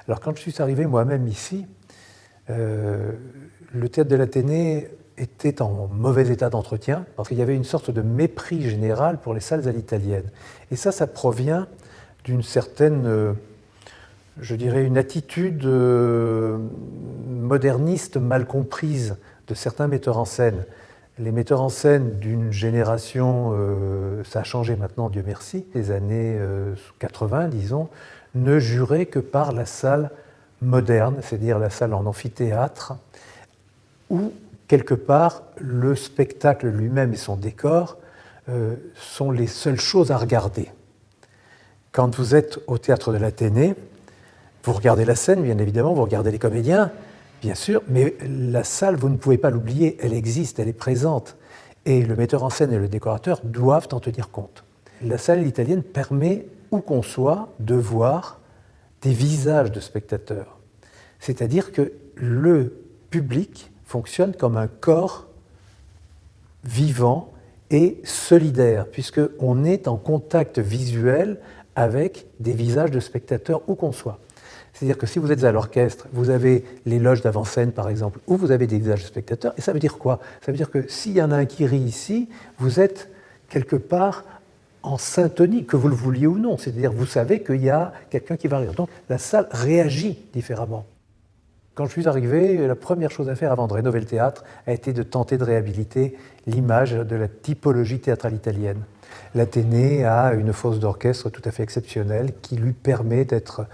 Alors quand je suis arrivé moi-même ici, le théâtre de l'Athénée était en mauvais état d'entretien, parce qu'il y avait une sorte de mépris général pour les salles à l'italienne. Et ça provient d'une certaine, je dirais, une attitude moderniste mal comprise de certains metteurs en scène. Les metteurs en scène d'une génération, ça a changé maintenant, Dieu merci, des années 80, disons, ne juraient que par la salle moderne, c'est-à-dire la salle en amphithéâtre, où, quelque part, le spectacle lui-même et son décor sont les seules choses à regarder. Quand vous êtes au théâtre de l'Athénée, vous regardez la scène, bien évidemment, vous regardez les comédiens, bien sûr, mais la salle, vous ne pouvez pas l'oublier, elle existe, elle est présente. Et le metteur en scène et le décorateur doivent en tenir compte. La salle italienne permet, où qu'on soit, de voir des visages de spectateurs. C'est-à-dire que le public fonctionne comme un corps vivant et solidaire, puisqu'on est en contact visuel avec des visages de spectateurs où qu'on soit. C'est-à-dire que si vous êtes à l'orchestre, vous avez les loges d'avant-scène par exemple, où vous avez des visages de spectateurs, et ça veut dire quoi? Ça veut dire que s'il y en a un qui rit ici, vous êtes quelque part en syntonie, que vous le vouliez ou non. C'est-à-dire vous savez qu'il y a quelqu'un qui va rire. Donc la salle réagit différemment. Quand je suis arrivé, la première chose à faire avant de rénover le théâtre a été de tenter de réhabiliter l'image de la typologie théâtrale italienne. L'Athénée a une fosse d'orchestre tout à fait exceptionnelle qui lui permet d'être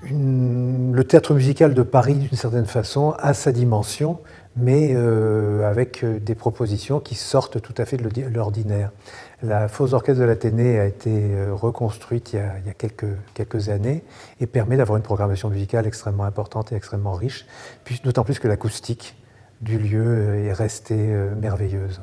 le théâtre musical de Paris, d'une certaine façon, a sa dimension, mais avec des propositions qui sortent tout à fait de l'ordinaire. La fosse d'orchestre de l'Athénée a été reconstruite il y a quelques années et permet d'avoir une programmation musicale extrêmement importante et extrêmement riche, d'autant plus que l'acoustique du lieu est restée merveilleuse.